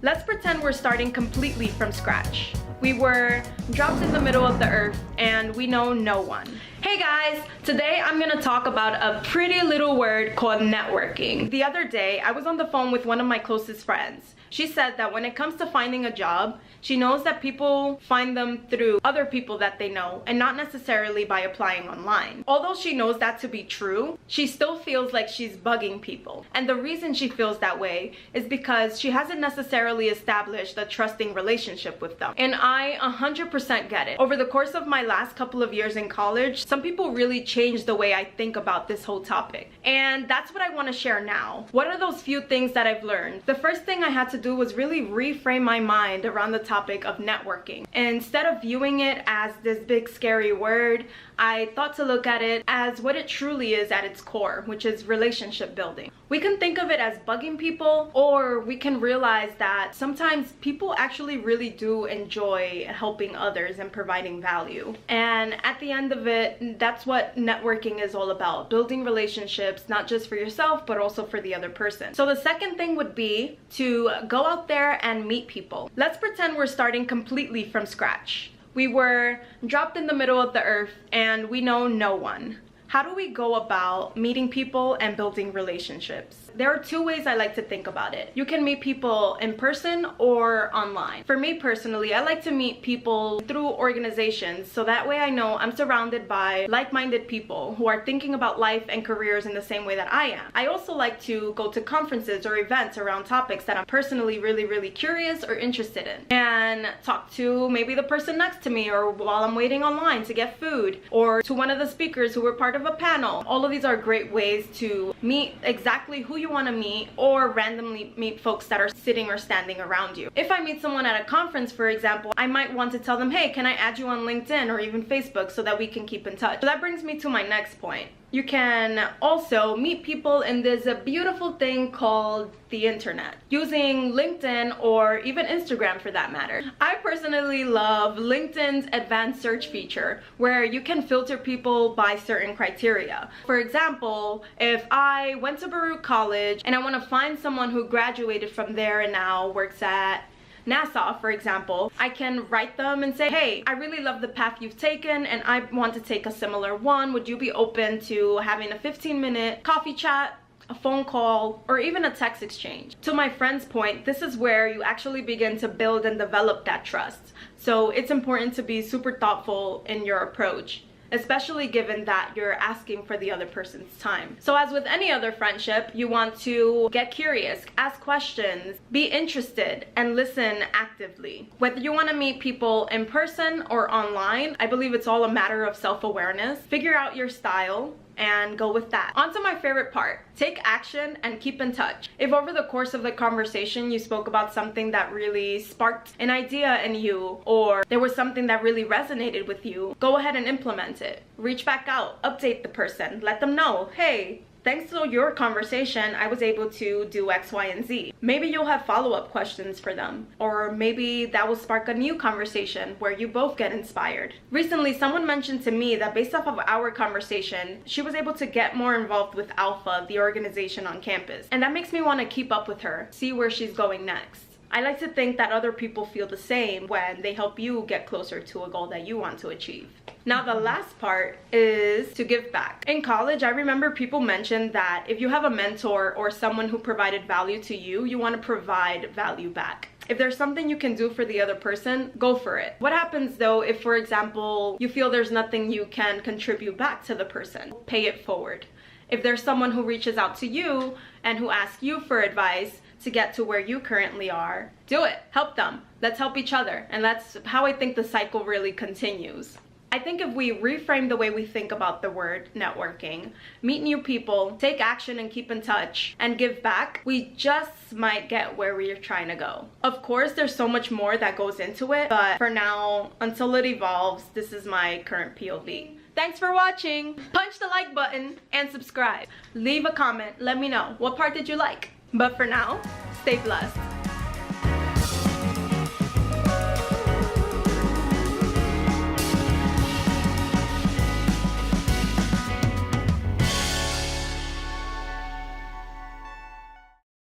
Let's pretend we're starting completely from scratch. We were dropped in the middle of the earth and we know no one. Hey guys, today I'm gonna talk about a pretty little word called networking. The other day, I was on the phone with one of my closest friends. She said that when it comes to finding a job, she knows that people find them through other people that they know and not necessarily by applying online. Although she knows that to be true, she still feels like she's bugging people. And the reason she feels that way is because she hasn't necessarily established a trusting relationship with them. And I 100% get it. Over the course of my last couple of years in college, some people really changed the way I think about this whole topic. And that's what I want to share now. What are those few things that I've learned? The first thing I had to do was really reframe my mind around the topic of networking. And instead of viewing it as this big scary word, I thought to look at it as what it truly is at its core, which is relationship building. We can think of it as bugging people, or we can realize that sometimes people actually really do enjoy helping others and providing value. And at the end of it, that's what networking is all about, building relationships, not just for yourself, but also for the other person. So the second thing would be to go out there and meet people. Let's pretend we're starting completely from scratch. We were dropped in the middle of the earth and we know no one. How do we go about meeting people and building relationships? There are two ways I like to think about it. You can meet people in person or online. For me personally, I like to meet people through organizations, so that way I know I'm surrounded by like-minded people who are thinking about life and careers in the same way that I am. I also like to go to conferences or events around topics that I'm personally really curious or interested in, and talk to maybe the person next to me, or while I'm waiting online to get food, or to one of the speakers who were part of a panel. All of these are great ways to meet exactly who you want to meet, or randomly meet folks that are sitting or standing around you. If I meet someone at a conference, for example, I might want to tell them, hey, can I add you on LinkedIn or even Facebook so that we can keep in touch? So that brings me to my next point. You can also meet people in this beautiful thing called the internet, using LinkedIn or even Instagram for that matter. I personally love LinkedIn's advanced search feature, where you can filter people by certain criteria. For example, if I went to Baruch College and I want to find someone who graduated from there and now works at NASA, for example, I can write them and say, hey, I really love the path you've taken and I want to take a similar one. Would you be open to having a 15-minute coffee chat, a phone call, or even a text exchange? To my friend's point, this is where you actually begin to build and develop that trust. So it's important to be super thoughtful in your approach, especially given that you're asking for the other person's time. So as with any other friendship, you want to get curious, ask questions, be interested, and listen actively. Whether you want to meet people in person or online, I believe it's all a matter of self-awareness. Figure out your style and go with that. On to my favorite part, take action and keep in touch. If over the course of the conversation you spoke about something that really sparked an idea in you, or there was something that really resonated with you, go ahead and implement it. Reach back out, update the person, let them know, hey, thanks to your conversation, I was able to do X, Y, and Z. Maybe you'll have follow-up questions for them, or maybe that will spark a new conversation where you both get inspired. Recently, someone mentioned to me that based off of our conversation, she was able to get more involved with Alpha, the organization on campus. And that makes me want to keep up with her, see where she's going next. I like to think that other people feel the same when they help you get closer to a goal that you want to achieve. Now the last part is to give back. In college, I remember people mentioned that if you have a mentor or someone who provided value to you, you want to provide value back. If there's something you can do for the other person, go for it. What happens though if, for example, you feel there's nothing you can contribute back to the person? Pay it forward. If there's someone who reaches out to you and who asks you for advice to get to where you currently are, do it. Help them. Let's help each other. And that's how I think the cycle really continues. I think if we reframe the way we think about the word networking, meet new people, take action and keep in touch, and give back, we just might get where we're trying to go. Of course, there's so much more that goes into it, but for now, until it evolves, this is my current POV. Thanks for watching. Punch the like button and subscribe. Leave a comment. Let me know, what part did you like? But for now, stay blessed.